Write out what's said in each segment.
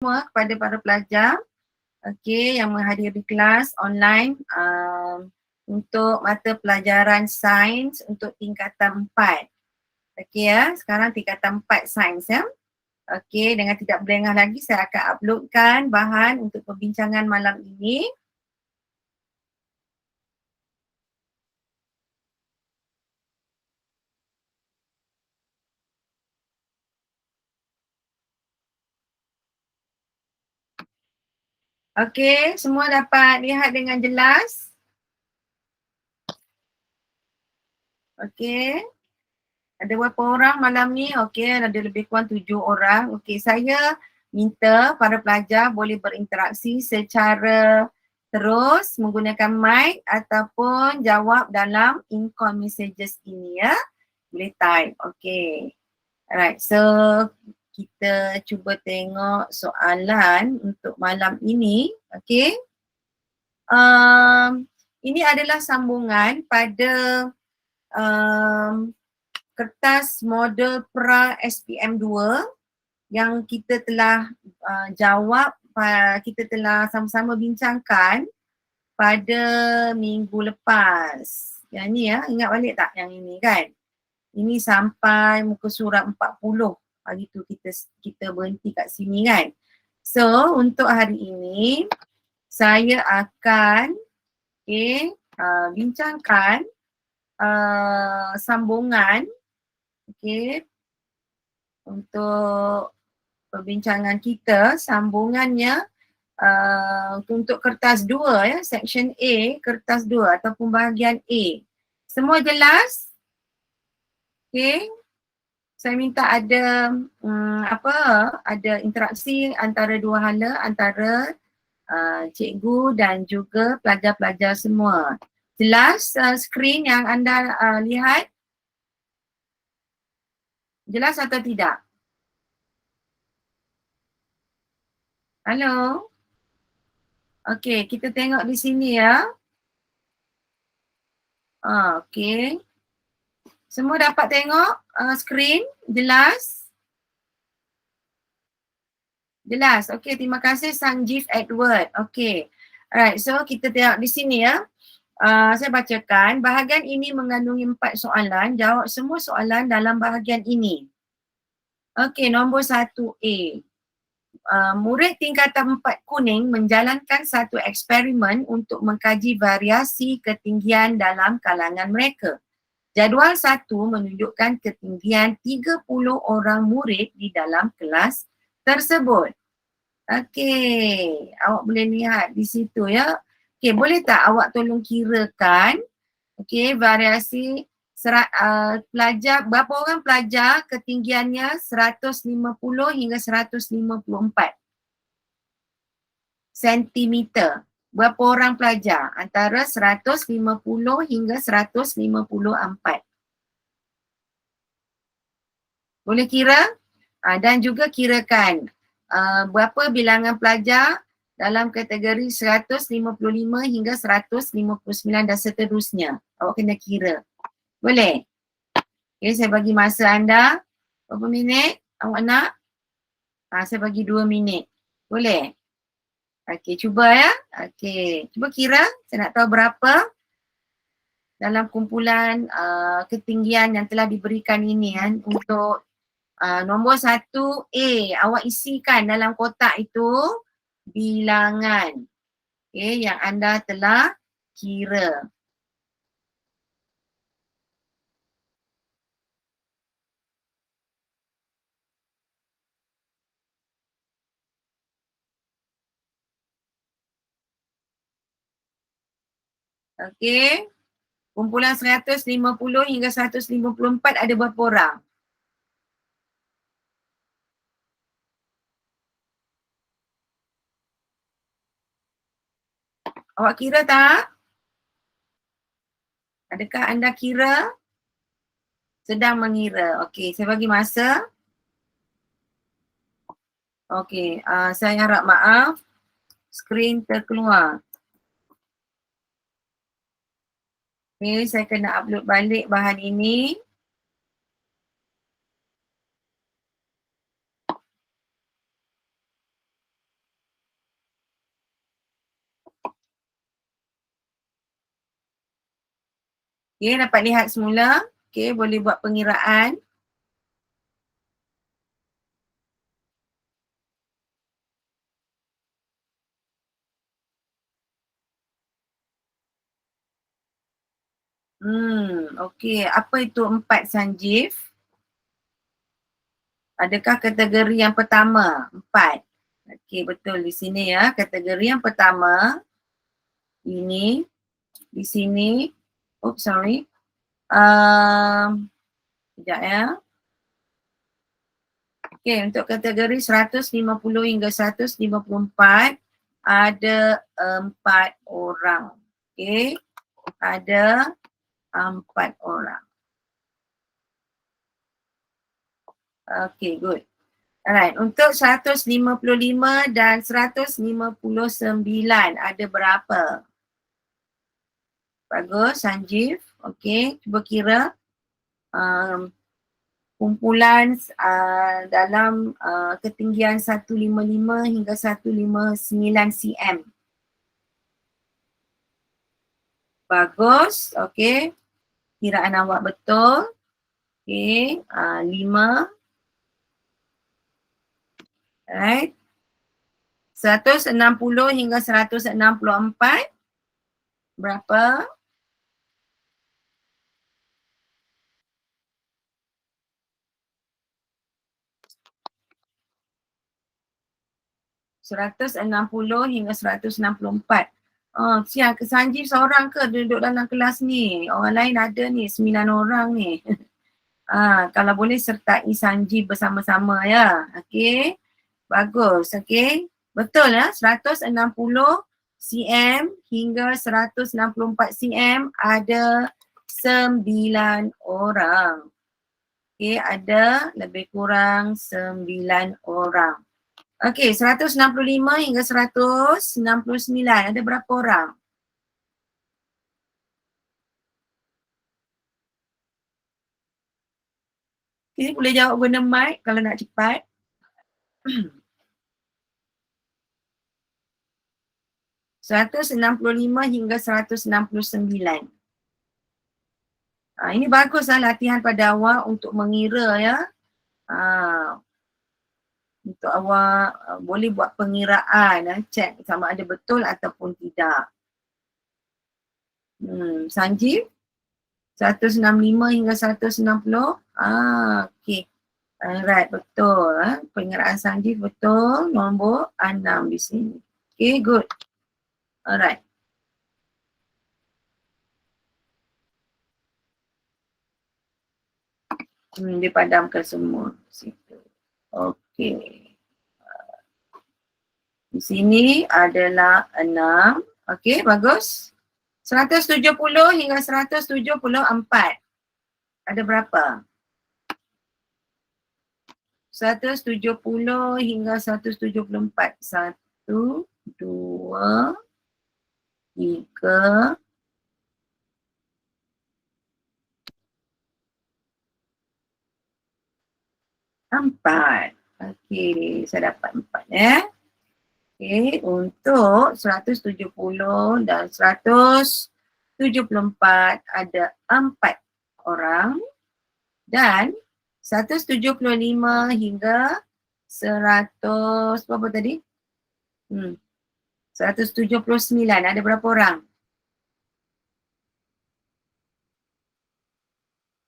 semua kepada para pelajar yang menghadiri kelas online untuk mata pelajaran sains untuk tingkatan 4. Sekarang tingkatan 4 sains ya. Dengan tidak berlengah lagi saya akan uploadkan bahan untuk perbincangan malam ini. Semua dapat lihat dengan jelas? Ada berapa orang malam ni? Ada lebih kurang 7 orang. Saya minta para pelajar boleh berinteraksi secara terus menggunakan mic ataupun jawab dalam in-call messages ini ya. Boleh type. Alright, so kita cuba tengok soalan untuk malam ini. Ini adalah sambungan pada kertas model pra SPM 2 yang kita telah jawab, kita telah sama-sama bincangkan pada minggu lepas. Yang ni ya, ingat balik tak yang ini kan? Ini sampai muka surat 40. Hari tu kita berhenti kat sini kan. So untuk hari ini saya akan bincangkan sambungan untuk perbincangan kita. Sambungannya untuk kertas 2 ya, section A, kertas 2 ataupun bahagian A. Semua jelas? Saya minta ada ada interaksi antara dua hala, antara cikgu dan juga pelajar-pelajar semua. Jelas skrin yang anda lihat? Jelas atau tidak? Halo? Kita tengok di sini ya. Semua dapat tengok skrin? Jelas? Jelas. Terima kasih Sanjeev Edward. Alright, so kita tengok di sini ya. Saya bacakan, bahagian ini mengandungi 4 soalan. Jawab semua soalan dalam bahagian ini. Nombor 1A. Murid tingkatan 4 kuning menjalankan satu eksperimen untuk mengkaji variasi ketinggian dalam kalangan mereka. Jadual 1 menunjukkan ketinggian 30 orang murid di dalam kelas tersebut. Awak boleh lihat di situ ya. Boleh tak awak tolong kirakan variasi pelajar, berapa orang pelajar ketinggiannya 150 hingga 154 sentimeter. Berapa orang pelajar? Antara 150 hingga 154. Boleh kira? Dan juga kirakan berapa bilangan pelajar dalam kategori 155 hingga 159 dan seterusnya. Awak kena kira. Boleh? Saya bagi masa anda. Berapa minit awak nak? Saya bagi 2 minit. Boleh? Cuba ya. Cuba kira. Saya nak tahu berapa dalam kumpulan ketinggian yang telah diberikan ini kan untuk nombor 1A. Awak isikan dalam kotak itu bilangan yang anda telah kira. Kumpulan 150 hingga 154 ada berapa orang? Awak kira tak? Adakah anda kira? Sedang mengira. Saya bagi masa. Saya harap maaf. Skrin terkeluar. Saya kena upload balik bahan ini. Okay, dapat lihat semula. Okay, boleh buat pengiraan. Okay. Apa itu 4 Sanjeev? Adakah kategori yang pertama? 4. Okay, betul di sini ya. Kategori yang pertama, ini, di sini. Oops, sorry. Sekejap ya. Okay, untuk kategori 150 hingga 154, ada 4 orang. Okay, ada 4 orang. Okay, good. Alright, untuk 155 dan 159 ada berapa? Bagus, Sanjeev. Okay, cuba kira kumpulan dalam ketinggian 155 hingga 159 cm. Bagus, okay. Kiraan awak betul. Okay, 5. Alright. 160 hingga 164. Berapa? 160 hingga 164. Siap ke Sanjeev seorang ke duduk dalam kelas ni? Orang lain ada ni, 9 orang ni. Kalau boleh sertai Sanjeev bersama-sama ya. Okey. Bagus, okey. Betul ya, 160 cm hingga 164 cm ada 9 orang. Okey, ada lebih kurang 9 orang. Okey, 165 hingga 169 ada berapa orang? Ini boleh jawab guna mic kalau nak cepat. 165 hingga 169. Ini baguslah latihan pada awak untuk mengira ya. Untuk awak boleh buat pengiraan, cek sama ada betul ataupun tidak. Sanjeev, 165 hingga 160. Okey. Alright, betul. Pengiraan Sanjeev betul. Nombor 6 di sini. Okay, good. Alright. Dipadamkan semua situ. Okay. Di sini adalah 6. Okay, bagus. 170 hingga 174. Ada berapa? 170 hingga 174. 1, 2, 3, 4. Okey, saya dapat 4 ya. Okey, untuk 170 dan 174 ada 4 orang dan 175 hingga 100 berapa tadi? 179 ada berapa orang?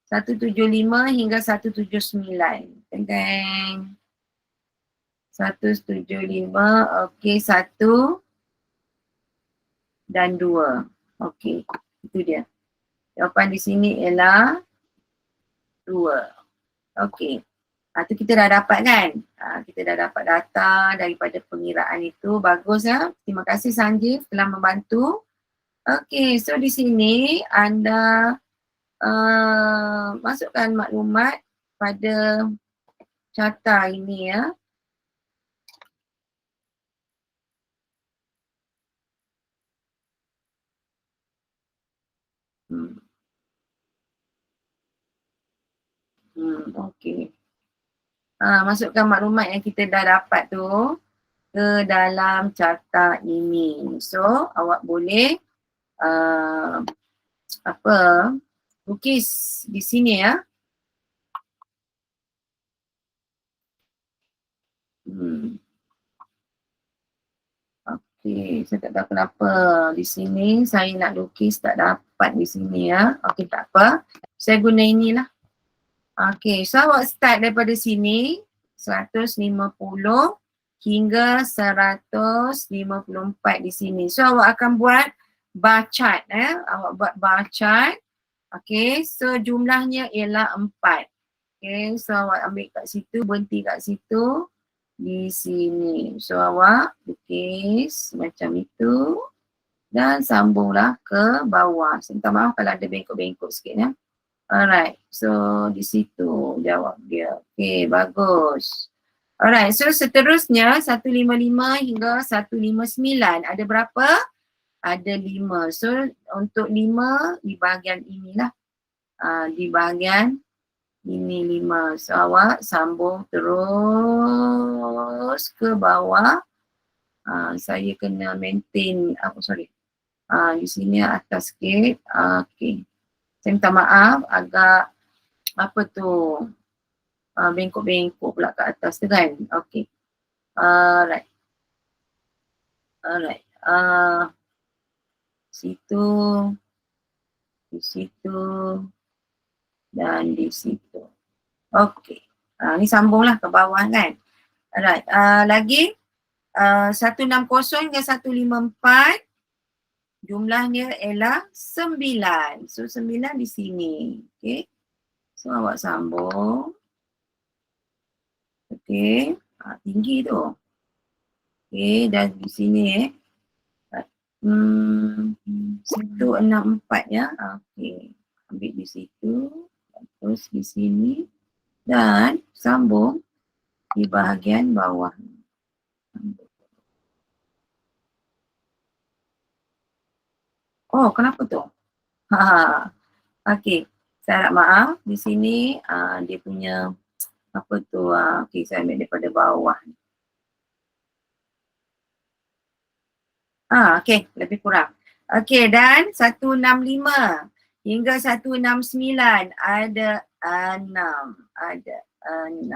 175 hingga 179. Teng-teng. 175, okey, 1 dan 2. Okey, itu dia. Jawapan di sini ialah 2. Okey. Tu kita dah dapat kan? Kita dah dapat data daripada pengiraan itu. Bagus ya. Terima kasih Sanjeev telah membantu. Okey, so di sini anda masukkan maklumat pada carta ini ya. Okey. Masukkan maklumat yang kita dah dapat tu ke dalam carta ini. So, awak boleh lukis di sini ya. Okey, saya tak tahu kenapa di sini saya nak lukis tak dapat di sini ya. Okey, tak apa. Saya guna inilah. Okey, so awak start daripada sini 150 hingga 154 di sini. So awak akan buat bar chart Awak buat bar chart. Okey, so jumlahnya ialah 4. Okey, so awak ambil kat situ, berhenti kat situ. Di sini. So awak lukis macam itu dan sambunglah ke bawah. Saya minta maaf kalau ada bengkok-bengkok sikit ya. Alright, so di situ jawab dia. Okay, bagus. Alright, so seterusnya 155 hingga 159. Ada berapa? Ada 5. So untuk 5 di bahagian inilah. Di bahagian ini 5. So awak sambung terus ke bawah. Saya kena maintain di sini atas sikit. Okay. Saya minta maaf agak bengkok-bengkok pula kat atas tu kan. Okay. Alright. Situ. Di situ. Dan di situ. Okey. Ni sambunglah ke bawah kan. Alright. Lagi 160 hingga 154 jumlahnya ialah 9. So 9 di sini. Okey. So awak sambung. Okey. Tinggi tu. Okey, dan di sini 164 ya. Okey. Ambil di situ. Terus di sini. Dan sambung di bahagian bawah. Oh, kenapa tu? Okey. Saya harap maaf. Di sini dia punya okey, saya ambil daripada bawah. Okey, lebih kurang. Okey, dan 165 hingga 169 ada 6. Ada 6.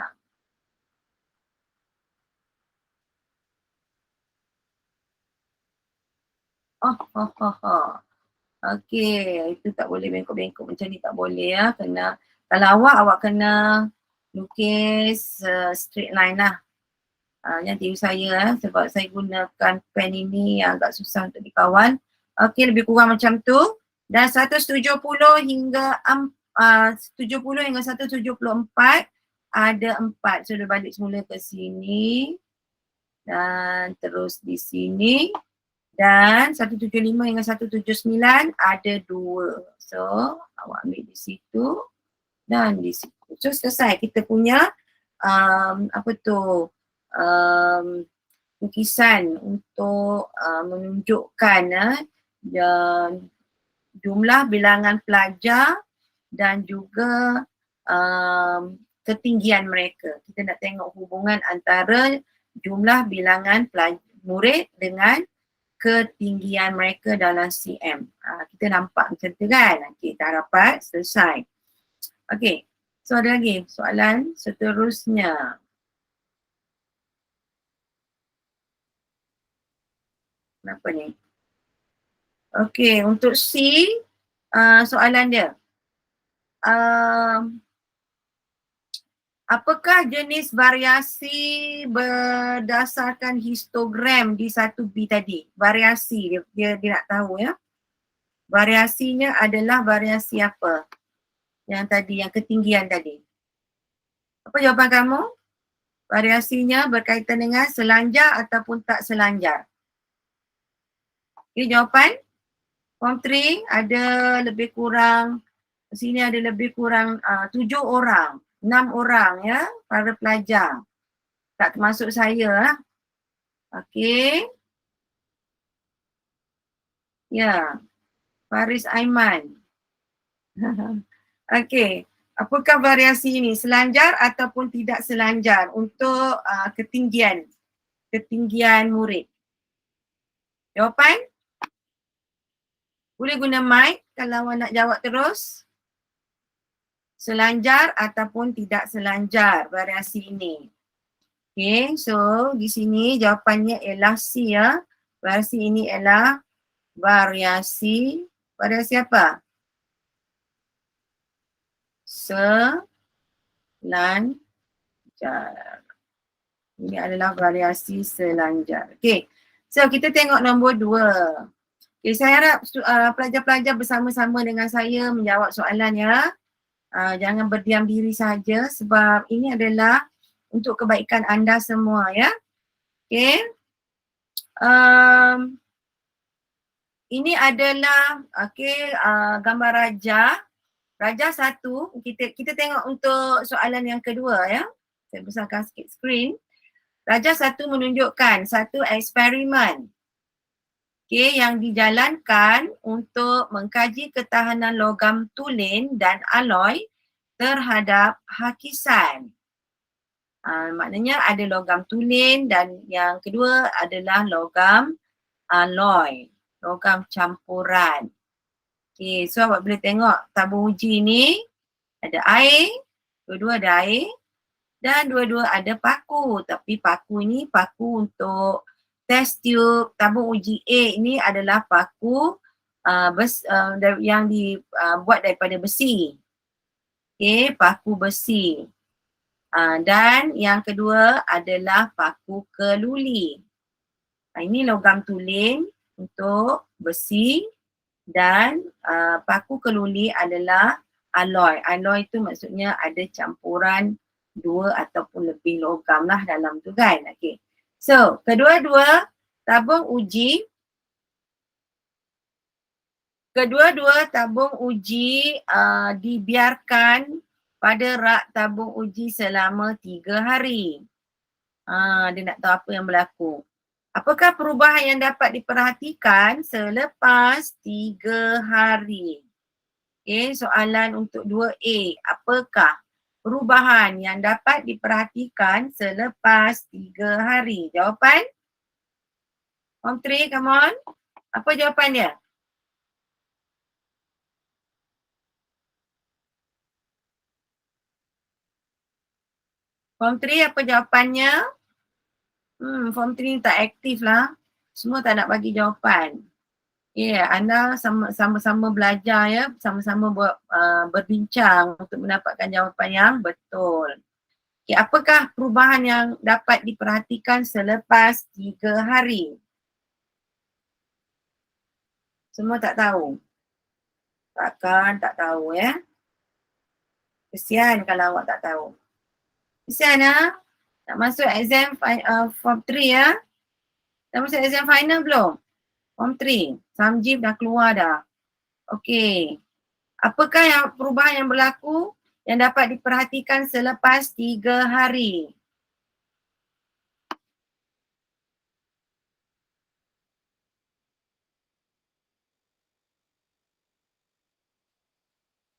Okey, itu tak boleh bengkok-bengkok macam ni, tak boleh ya. Kalau awak kena lukis straight line lah. Yang tiru saya sebab saya gunakan pen ini yang agak susah untuk dikawal. Okey, lebih kurang macam tu. Dan 170 hingga 70 hingga 174 ada 4. So dia balik semula ke sini dan terus di sini. Dan 175 hingga 179 ada 2. So awak ambil di situ dan di situ. So selesai kita punya lukisan untuk menunjukkan jumlah bilangan pelajar dan juga ketinggian mereka. Kita nak tengok hubungan antara jumlah bilangan murid dengan ketinggian mereka dalam cm. Kita nampak macam tu kan? Okay, dah dapat, selesai. Okay, so ada lagi soalan seterusnya. Kenapa ni? Okay, untuk C, soalan dia. Apakah jenis variasi berdasarkan histogram di 1B tadi? Variasi dia nak tahu ya. Variasinya adalah variasi apa? Yang tadi, yang ketinggian tadi. Apa jawapan kamu? Variasinya berkaitan dengan selanjar ataupun tak selanjar. Okay, jawapan? Form 3 ada lebih kurang, sini ada lebih kurang 7 orang. 6 orang ya, para pelajar. Tak termasuk saya. Okey. Ya. Faris Aiman. Okey. Apakah variasi ini? Selanjar ataupun tidak selanjar untuk ketinggian murid? Jawapan? Boleh guna mic kalau awak nak jawab terus. selanjar ataupun tidak selanjar variasi ini. Okay, so di sini jawapannya ialah C ya. Variasi ini ialah variasi apa? Selanjar. Ini adalah variasi selanjar. Okay, so kita tengok nombor 2. Okay, saya harap pelajar-pelajar bersama-sama dengan saya menjawab soalan ya. Jangan berdiam diri saja sebab ini adalah untuk kebaikan anda semua ya. Okay. Ini adalah gambar raja. Raja 1, kita tengok untuk soalan yang kedua ya. Saya besarkan sikit skrin. Raja 1 menunjukkan satu eksperimen yang dijalankan untuk mengkaji ketahanan logam tulen dan alloy terhadap hakisan. Maknanya ada logam tulen dan yang kedua adalah logam alloy, logam campuran. Okay, so awak boleh tengok tabung uji ni ada air, dua-dua ada air dan dua-dua ada paku. Tapi paku ni paku untuk test tube. Tabung uji A ini adalah paku yang dibuat daripada besi. Okay, paku besi. Dan yang kedua adalah paku keluli. Ini logam tulen untuk besi dan paku keluli adalah alloy. Alloy itu maksudnya ada campuran 2 ataupun lebih logam lah dalam tu kan. Okay. So, kedua-dua tabung uji dibiarkan pada rak tabung uji selama 3 hari. Dia nak tahu apa yang berlaku. Apakah perubahan yang dapat diperhatikan selepas 3 hari? Okay, soalan untuk 2A. Apakah perubahan yang dapat diperhatikan selepas 3 hari? Jawapan? Form 3, come on. Apa jawapan dia? Form 3 apa jawapannya? Form 3 ni tak aktif lah. Semua tak nak bagi jawapan. Anda sama-sama belajar ya, sama-sama berbincang untuk mendapatkan jawapan yang betul. Apakah perubahan yang dapat diperhatikan selepas 3 hari? Semua tak tahu? Takkan tak tahu ya? Kesian kalau awak tak tahu. Kesian ya? Nak masuk exam form 3 ya? Dah masuk exam final belum? Form 3. Samjib dah keluar dah. Okey. Apakah yang perubahan yang berlaku yang dapat diperhatikan selepas 3 hari?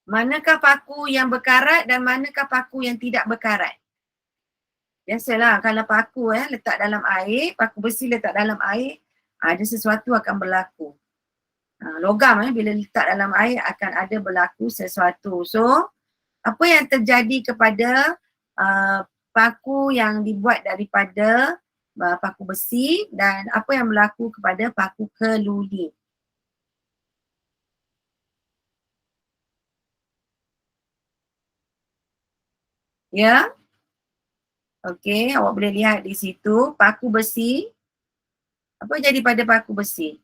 Manakah paku yang berkarat dan manakah paku yang tidak berkarat? Biasalah kalau paku letak dalam air, paku besi letak dalam air, ada sesuatu akan berlaku. Logam bila letak dalam air akan ada berlaku sesuatu. So, apa yang terjadi kepada paku yang dibuat daripada paku besi dan apa yang berlaku kepada paku keluli? Ya? Okey, awak boleh lihat di situ paku besi. Apa jadi pada paku besi?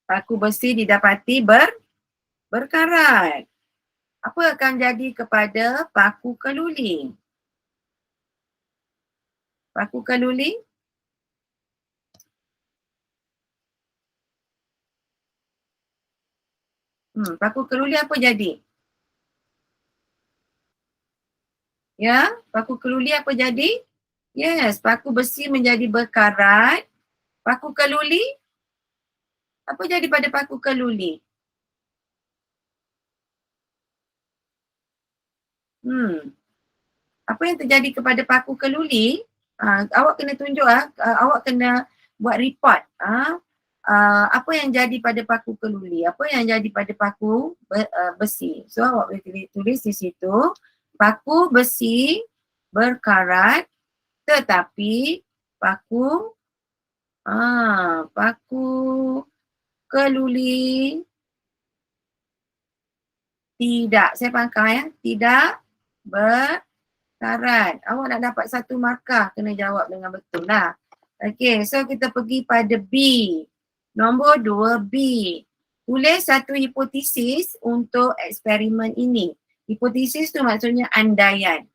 Paku besi didapati berkarat. Apa akan jadi kepada paku keluli? Paku keluli? Paku keluli apa jadi? Ya, paku keluli apa jadi? Yes, paku besi menjadi berkarat. Paku keluli? Apa jadi pada paku keluli? Apa yang terjadi kepada paku keluli? Awak kena tunjuk awak kena buat report. Apa yang jadi pada paku keluli? Apa yang jadi pada paku besi? So awak boleh tulis di situ, paku besi berkarat tetapi paku paku keluli tidak, saya pangkal ya, tidak berkarat. Awak nak dapat satu markah, kena jawab dengan betul lah. Okay, so kita pergi pada B. Nombor 2 B. Tulis satu hipotesis untuk eksperimen ini. Hipotesis tu maksudnya andaian.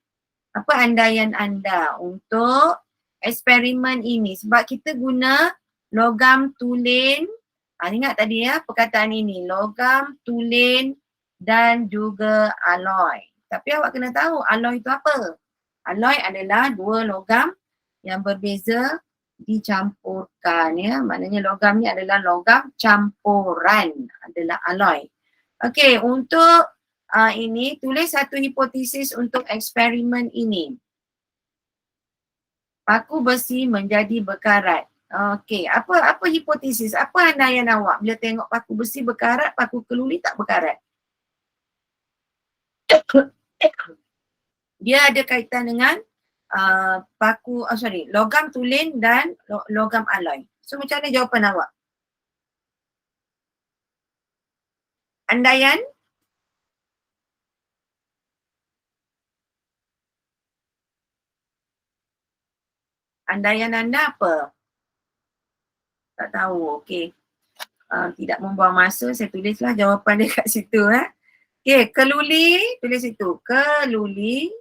Apa andaian anda untuk eksperimen ini? Sebab kita guna logam tulen. Ingat tadi ya perkataan ini. Logam, tulen dan juga alloy. Tapi awak kena tahu alloy itu apa? Alloy adalah dua logam yang berbeza dicampurkan ya. Maknanya logam ni adalah logam campuran, adalah alloy. Okey, untuk ini tulis satu hipotesis untuk eksperimen ini. Paku besi menjadi berkarat. Okey, apa hipotesis? Apa andaian awak bila tengok paku besi berkarat, paku keluli tak berkarat? Dia ada kaitan dengan logam tulen dan logam alloy. So macam mana jawapan awak? Andaian? Andaian anda apa? Tak tahu, okey. Tidak membuang masa, saya tulislah jawapan dia kat situ. Okey, keluli, tulis situ. Keluli.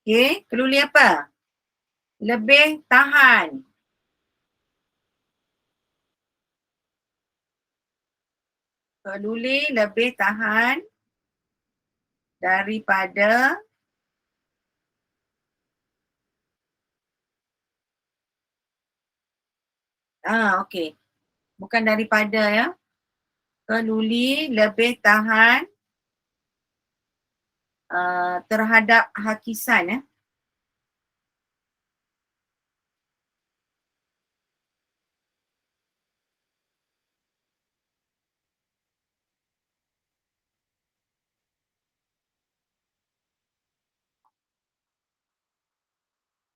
Okey, keluli apa? Lebih tahan. Keluli lebih tahan daripada okey. Bukan daripada ya. Keluli lebih tahan terhadap hakisan ya.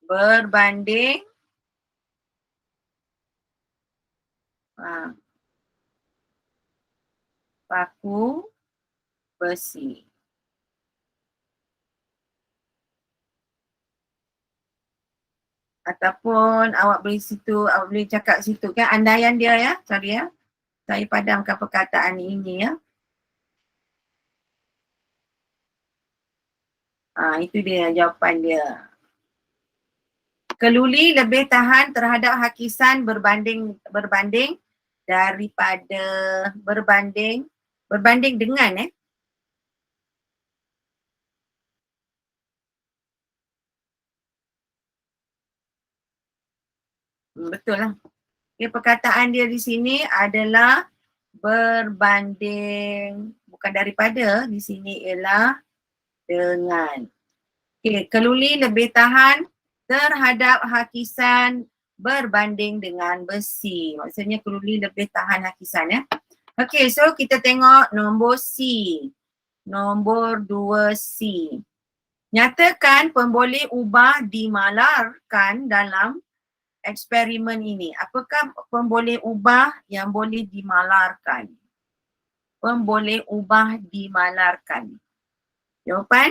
Berbanding paku besi. Ataupun awak boleh cakap situ kan andaian dia ya. Sorry ya. Saya padamkan perkataan ini ya. Itu dia jawapan dia. Keluli lebih tahan terhadap hakisan berbanding daripada berbanding dengan betul lah. Okay, perkataan dia di sini adalah berbanding, bukan daripada, di sini ialah dengan. Okay, keluli lebih tahan terhadap hakisan berbanding dengan besi. Maksudnya keluli lebih tahan hakisan ya. Okay, so kita tengok nombor C. Nombor 2C. Nyatakan pemboleh ubah dimalarkan dalam eksperimen ini. Apakah pemboleh ubah yang boleh dimalarkan? Pemboleh ubah dimalarkan. Jawapan?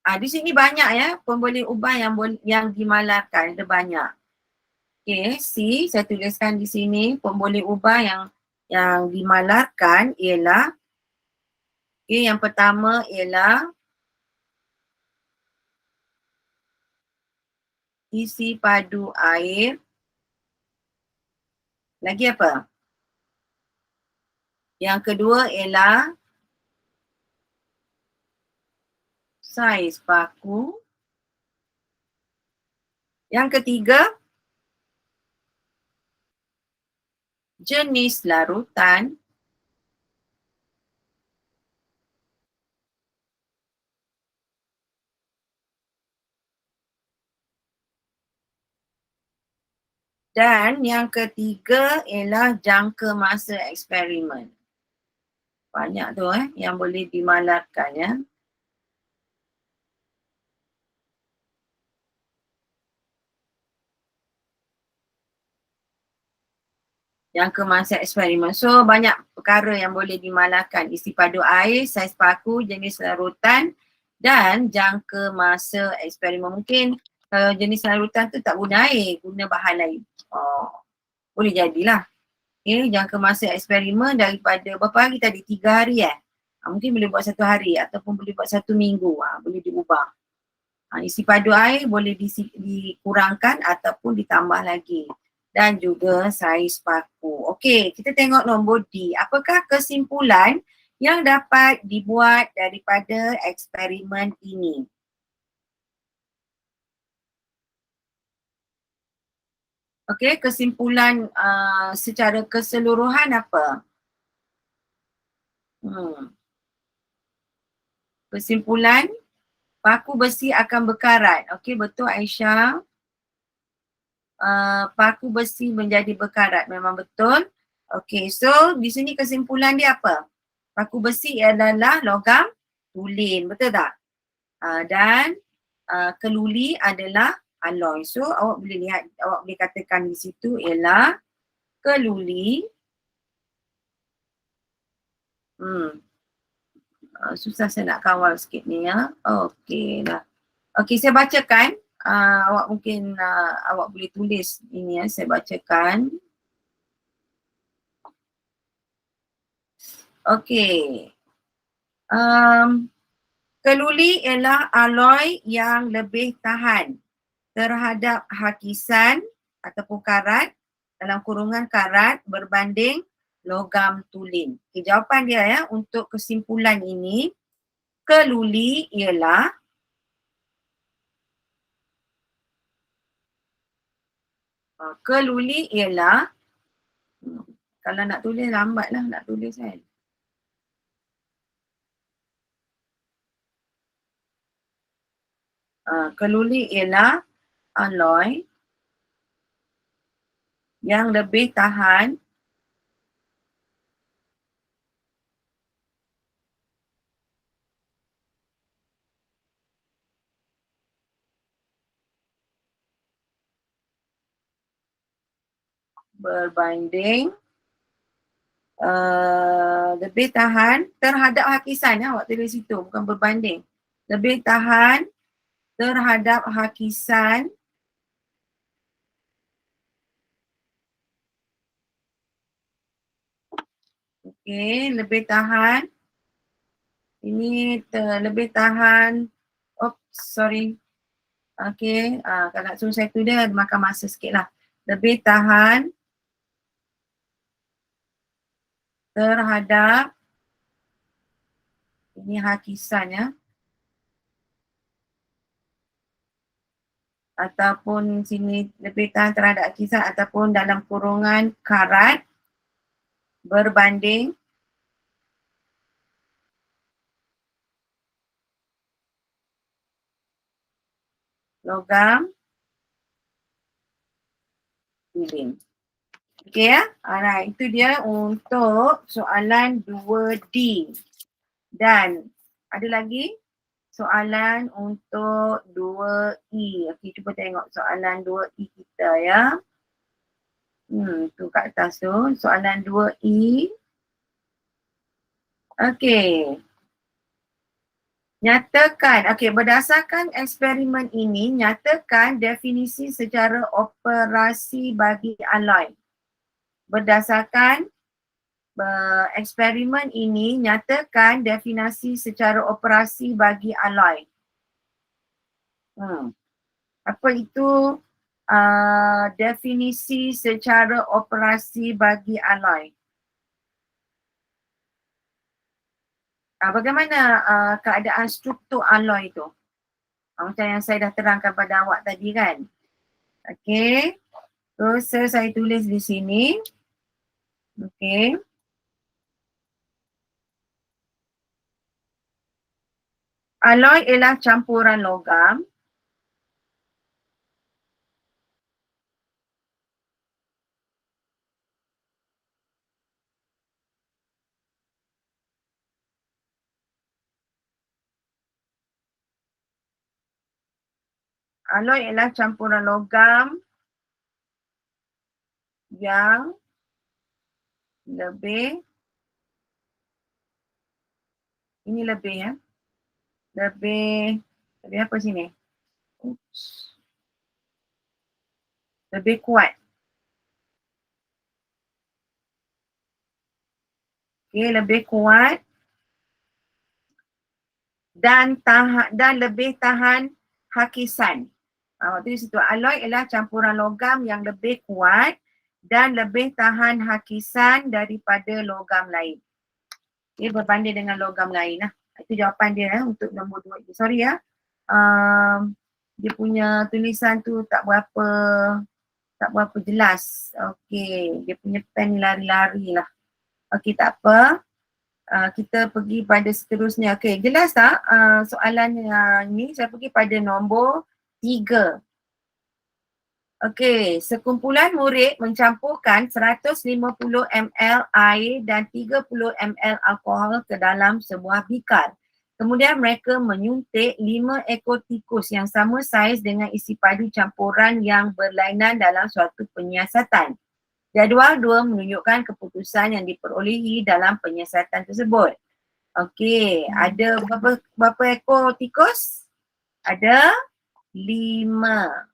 Di sini banyak ya pemboleh ubah yang dimalarkan. Ada banyak. Okay, C saya tuliskan di sini pemboleh ubah yang dimalarkan ialah yang pertama ialah isi padu air. Lagi apa? Yang kedua ialah saiz paku. Yang ketiga, jenis larutan dan yang ketiga ialah jangka masa eksperimen. Banyak tu yang boleh dimalarkan ya. Jangka masa eksperimen. So banyak perkara yang boleh dimalarkan. Isi padu air, saiz paku, jenis larutan dan jangka masa eksperimen. Mungkin jenis larutan tu tak guna air, guna bahan lain. Boleh jadilah. Okay, jangka masa eksperimen daripada berapa hari tadi? 3 hari mungkin boleh buat 1 hari ataupun boleh buat 1 minggu. Boleh diubah. Isi padu air boleh dikurangkan ataupun ditambah lagi. Dan juga saiz paku. Okey, kita tengok nombor D. Apakah kesimpulan yang dapat dibuat daripada eksperimen ini? Okey, kesimpulan secara keseluruhan apa? Kesimpulan, paku besi akan berkarat. Okey, betul Aisyah. Paku besi menjadi berkarat. Memang betul. Okey, so di sini kesimpulan dia apa? Paku besi adalah logam tulen. Betul tak? Dan keluli adalah alloy. So awak boleh lihat, awak boleh katakan di situ ialah keluli. Susah saya nak kawal sikit ni ya. Okey lah. Okey, saya bacakan. Awak mungkin awak boleh tulis ini ya, saya bacakan. Okey. Keluli ialah alloy yang lebih tahan terhadap hakisan ataupun karat dalam kurungan karat berbanding logam tulen. Okay, jawapan dia ya untuk kesimpulan ini, keluli ialah kalau nak tulis lambatlah nak tulis kan. Keluli ialah alloy yang lebih tahan berbanding lebih tahan terhadap hakisan ya, awak tulis situ bukan berbanding. Lebih tahan terhadap hakisan lebih tahan lebih tahan sorry. Kalau nak suruh saya tu dia makan masa sikit lah. Lebih tahan terhadap ini hakisan ya, ataupun sini lebih tahan terhadap hakisan ataupun dalam kurungan karat berbanding logam tulen. Okey ya. Alright, itu dia untuk soalan 2D. Dan ada lagi soalan untuk 2E. Okey, cuba tengok soalan 2E kita ya. Tu kat atas tu, soalan 2E. Okey. Nyatakan, berdasarkan eksperimen ini, nyatakan definisi secara operasi bagi alloy. Berdasarkan eksperimen ini, nyatakan definisi secara operasi bagi alloy. Apa itu definisi secara operasi bagi alloy? Bagaimana keadaan struktur alloy itu? Macam yang saya dah terangkan pada awak tadi kan. Okey. Terus saya tulis di sini. Okey. Alloy ialah campuran logam. Alloy ialah campuran logam yang lebih, ini lebih ya, lebih apa sini? Oops. Lebih kuat. Okay, lebih kuat dan lebih tahan hakisan. Waktu di situ alloy ialah campuran logam yang lebih kuat dan lebih tahan hakisan daripada logam lain. Okay, berbanding dengan logam lain lah. Itu jawapan dia untuk nombor 2. Sorry ya. Dia punya tulisan tu tak berapa jelas. Okey, dia punya pen ni lari-lari lah. Okey, tak apa. Kita pergi pada seterusnya. Okey, jelas tak soalan ni? Saya pergi pada nombor 3. Okey, sekumpulan murid mencampurkan 150 ml air dan 30 ml alkohol ke dalam sebuah bikar. Kemudian mereka menyuntik 5 ekor tikus yang sama saiz dengan isi padu campuran yang berlainan dalam suatu penyiasatan. Jadual 2 menunjukkan keputusan yang diperolehi dalam penyiasatan tersebut. Okey, ada berapa ekor tikus? Ada 5.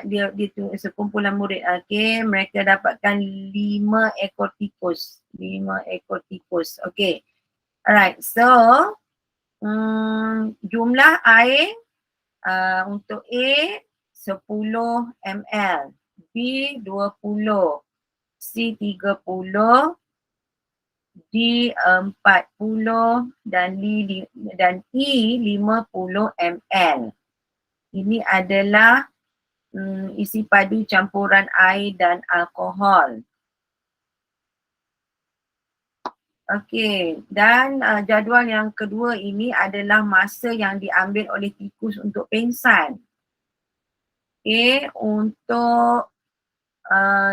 Dia tu sekumpulan murid. Okey, mereka dapatkan 5 ekor tikus. 5 ekor tikus. Okey. Alright, so jumlah air untuk A 10 ml, B 20, C 30, D 40 dan E 50 ml. Ini adalah isi padu campuran air dan alkohol. Okey, dan jadual yang kedua ini adalah masa yang diambil oleh tikus untuk pengsan. Okey, untuk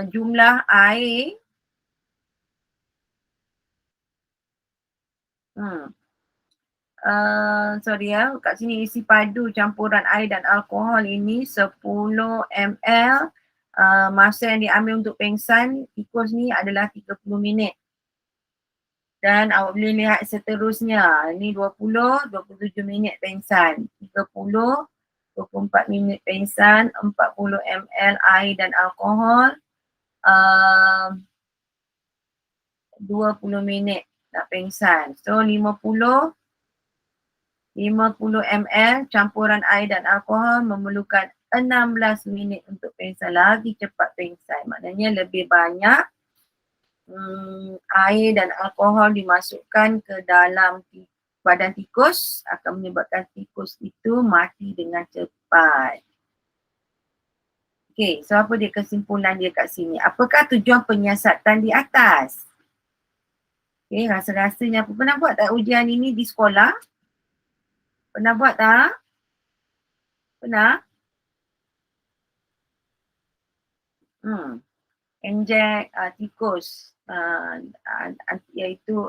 jumlah air sorry ya, kat sini isi padu campuran air dan alkohol ini 10 ml. Masa yang diambil untuk pengsan tikus ni adalah 30 minit. Dan awak boleh lihat seterusnya. Ini 20, 27 minit pengsan. 30, 24 minit pengsan, 40 ml air dan alkohol. 20 minit nak pengsan. So 50 ml campuran air dan alkohol memerlukan 16 minit untuk pengsan. Lagi cepat pengsan. Maknanya lebih banyak air dan alkohol dimasukkan ke dalam badan tikus akan menyebabkan tikus itu mati dengan cepat. Okey, so apa dia kesimpulan dia kat sini? Apakah tujuan penyiasatan di atas? Okey, rasa-rasanya apa? Pernah buat tak ujian ini di sekolah? Pernah buat tak? Pernah? Injek tikus iaitu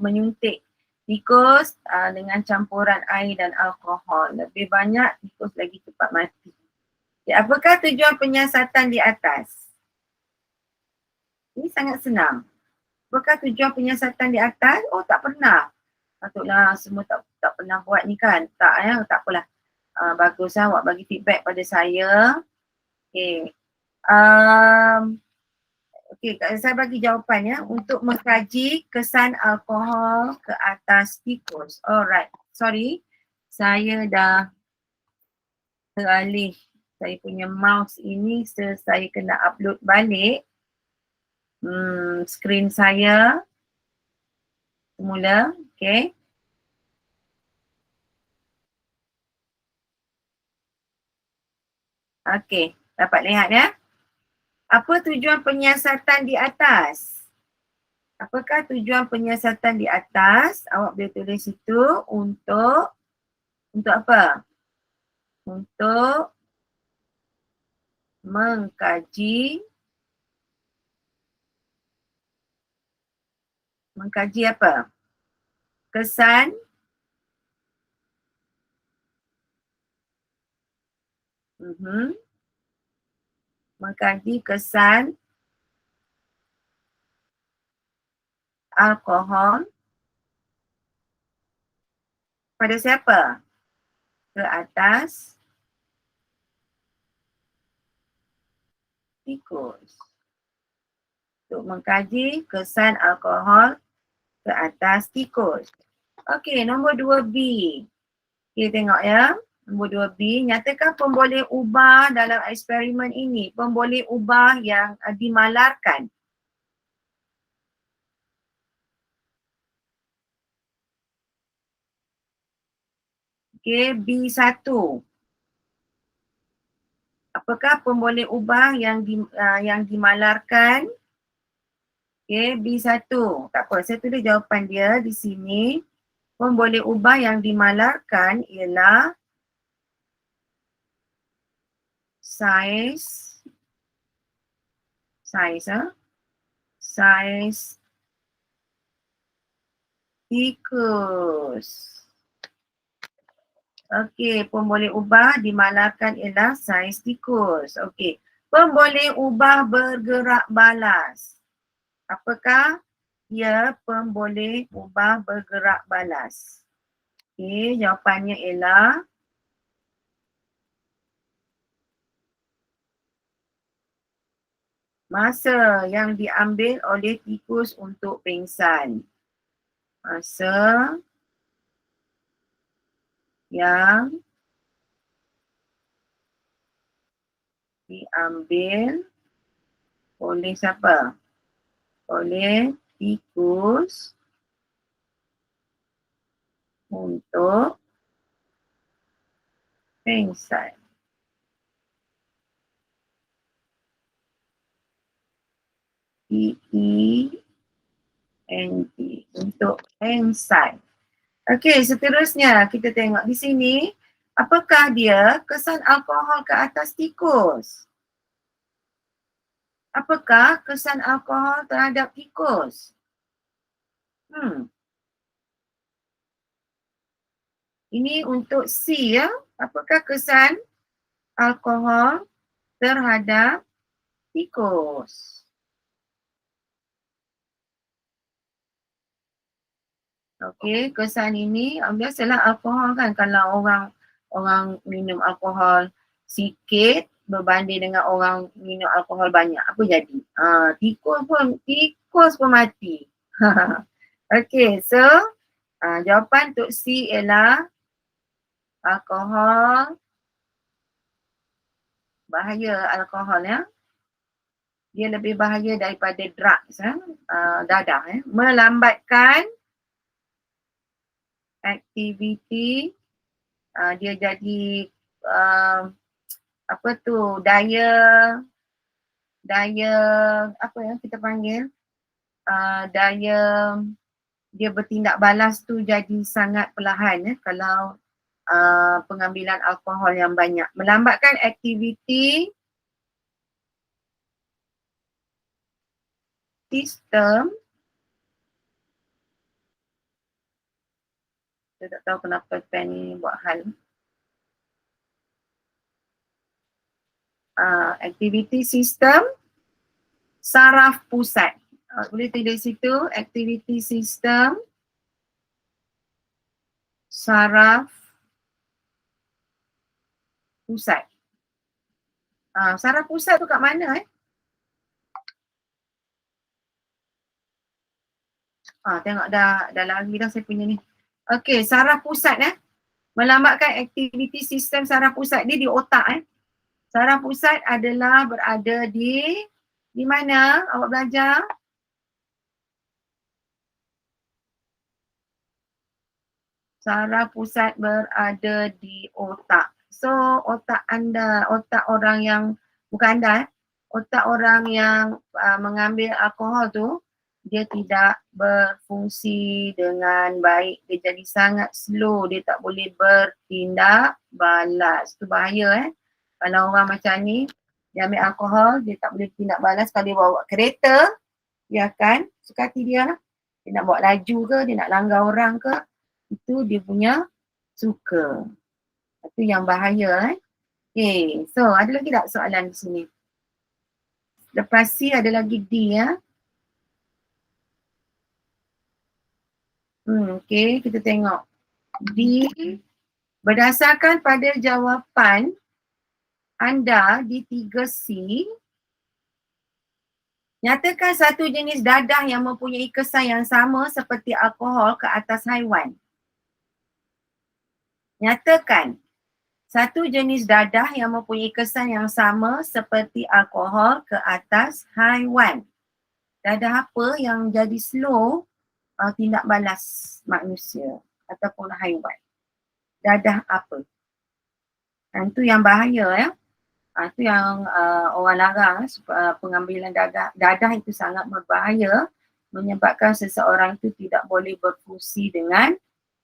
menyuntik tikus dengan campuran air dan alkohol. Lebih banyak tikus lagi cepat mati. Ya, apakah tujuan penyiasatan di atas? Ini sangat senang. Apakah tujuan penyiasatan di atas? Oh, tak pernah. Patutlah semua tak pernah buat ni kan? Tak ya, tak apalah. Bagus awak bagi feedback pada saya. Okay. Okey, saya bagi jawapan ya. Untuk mengkaji kesan alkohol ke atas tikus. Alright, sorry. Saya dah teralih saya punya mouse ini. Saya kena upload balik screen saya semula. Okay. Okey, dapat lihat ya. Apa tujuan penyiasatan di atas? Apakah tujuan penyiasatan di atas? Awak boleh tulis itu untuk apa? Untuk mengkaji apa? Kesan mengkaji kesan alkohol pada siapa? Ke atas tikus. Untuk mengkaji kesan alkohol ke atas tikus. Okey, nombor 2B. Kita tengok ya. Nombor 2B, nyatakan pemboleh ubah dalam eksperimen ini. Pemboleh ubah yang dimalarkan. Okey, B1. Apakah pemboleh ubah yang dimalarkan? Okey, B1. Tak apa, saya tulis jawapan dia di sini. Pemboleh ubah yang dimalarkan ialah saiz tikus. Okey, pemboleh ubah dimalarkan ialah saiz tikus. Okey, pemboleh ubah bergerak balas. Apakah dia pemboleh ubah bergerak balas? Okey, jawapannya ialah masa yang diambil oleh tikus untuk pengsan. Masa yang diambil oleh siapa? Oleh tikus untuk pengsan. PENT untuk pengsan. Okey, seterusnya kita tengok di sini. Apakah dia kesan alkohol ke atas tikus? Apakah kesan alkohol terhadap tikus? Ini untuk C ya. Apakah kesan alkohol terhadap tikus? Okey, kesan ini biasalah alkohol kan, kalau orang minum alkohol sikit berbanding dengan orang minum alkohol banyak, apa jadi? Tikus pun mati. Okey, so jawapan untuk C ialah alkohol, bahaya alkohol ya. Dia lebih bahaya daripada drugs dadah melambatkan aktiviti, dia jadi apa tu, daya apa yang kita panggil, daya dia bertindak balas tu jadi sangat perlahan kalau pengambilan alkohol yang banyak. Melambatkan aktiviti sistem, saya tak tahu kenapa pen ni buat hal. Aktiviti sistem saraf pusat. Boleh tulis situ, aktiviti sistem saraf pusat. Saraf pusat tu kat mana tengok dah lari dah saya punya ni. Okey, saraf pusat melambatkan aktiviti sistem saraf pusat. Dia di otak Saraf pusat adalah berada di mana awak belajar? Saraf pusat berada di otak. So otak anda, otak orang yang, bukan anda, otak orang yang mengambil alkohol tu, dia tidak berfungsi dengan baik. Dia jadi sangat slow, dia tak boleh bertindak balas. Tu bahaya Kalau orang macam ni, dia ambil alkohol, dia tak boleh tindak balas. Kalau dia bawa kereta, dia akan suka hati dia lah. Dia nak bawa laju ke, dia nak langgar orang ke, itu dia punya suka. Itu yang bahaya Okay, so ada lagi tak soalan di sini? Lepas C ada lagi D ya. Okay, kita tengok. D, berdasarkan pada jawapan anda di 3C, nyatakan satu jenis dadah yang mempunyai kesan yang sama seperti alkohol ke atas haiwan. Nyatakan satu jenis dadah yang mempunyai kesan yang sama seperti alkohol ke atas haiwan. Dadah apa yang jadi slow tindak balas manusia ataupun haiwan? Dadah apa? Itu yang bahaya Itu yang orang larang pengambilan dadah itu sangat berbahaya, menyebabkan seseorang itu tidak boleh berfungsi dengan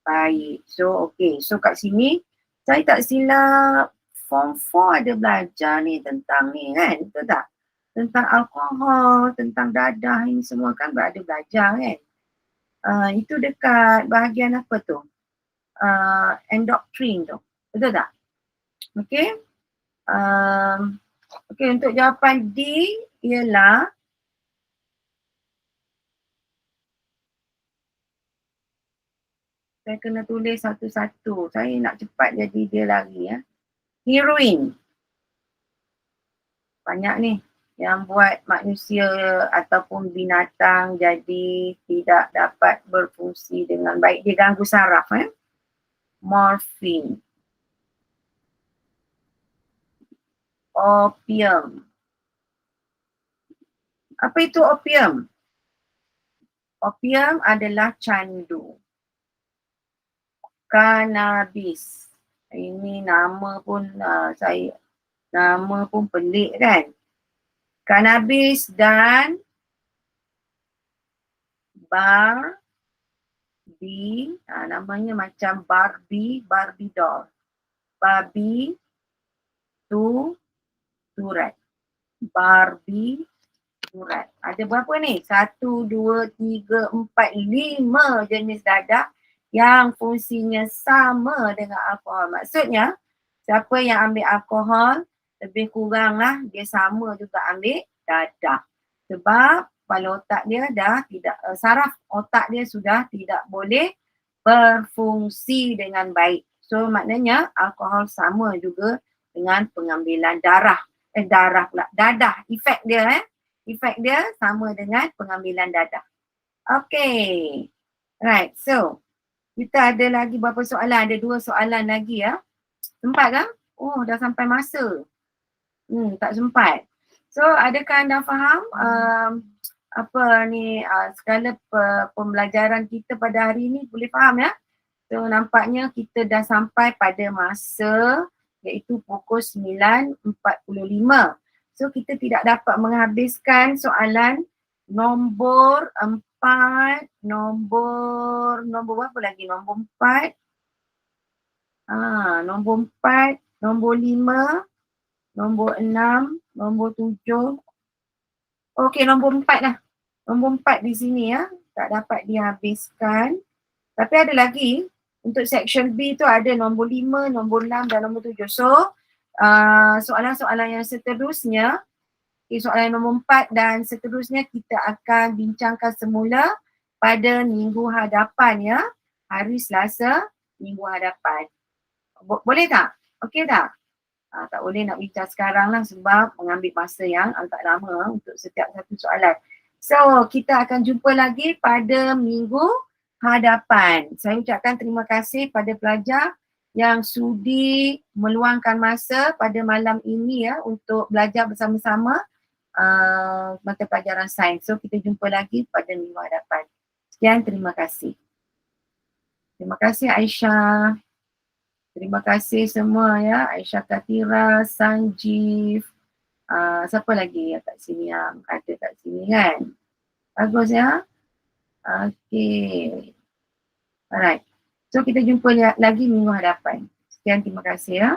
baik. So so kat sini saya tak silap form 4 ada belajar ni tentang ni kan, betul tak? Tentang alkohol, tentang dadah ini semua kan ada belajar kan. Itu dekat bahagian apa tu? Endoctrine tu, betul tak? Okay. Okay, untuk jawapan D ialah saya kena tulis satu-satu. Saya nak cepat jadi dia lari Heroin. Banyak ni yang buat manusia ataupun binatang jadi tidak dapat berfungsi dengan baik. Dia ganggu saraf Morphine. Opium. Apa itu opium? Opium adalah candu. Cannabis. Ini nama pun nama pun pelik kan. Cannabis dan Barbie, namanya macam Barbie doll. Barbie Turat. Barbie Turat. Ada berapa ni? 1, 2, 3, 4, 5 jenis dadah yang fungsinya sama dengan alkohol. Maksudnya, siapa yang ambil alkohol, lebih kurang lah dia sama juga ambil dadah. Sebab kepala otak dia dah tidak, saraf otak dia sudah tidak boleh berfungsi dengan baik. So maknanya alkohol sama juga dengan pengambilan dadah. Efek dia efek dia sama dengan pengambilan dadah. Okay. Right, so kita ada lagi berapa soalan? Ada 2 soalan lagi Sempat kan? Oh, dah sampai masa. Tak sempat. So, adakah anda faham apa ni skala pembelajaran kita pada hari ini? Boleh faham So, nampaknya kita dah sampai pada masa iaitu pukul 9.45. So, kita tidak dapat menghabiskan soalan nombor 4, nombor berapa lagi? Nombor 4, nombor 4, nombor 5, nombor 6, nombor 7. Okey, nombor 4 dah. Nombor 4 di sini tak dapat dihabiskan. Tapi ada lagi, untuk section B tu ada nombor 5, nombor 6 dan nombor 7. So, soalan-soalan yang seterusnya, soalan nombor 4 dan seterusnya kita akan bincangkan semula pada minggu hadapan hari Selasa minggu hadapan. Boleh tak? Okey tak? Tak boleh nak bincang sekarang lah sebab mengambil masa yang agak lama untuk setiap satu soalan. So, kita akan jumpa lagi pada minggu hadapan. Saya ucapkan terima kasih pada pelajar yang sudi meluangkan masa pada malam ini untuk belajar bersama-sama mata pelajaran sains. So, kita jumpa lagi pada minggu hadapan. Sekian, terima kasih. Terima kasih Aisyah. Terima kasih semua ya. Aisyah Katira, Sanjeev, siapa lagi yang kat sini yang ada kat sini kan? Bagus ya. Okay. Alright. So kita jumpa lagi minggu hadapan. Sekian, terima kasih ya.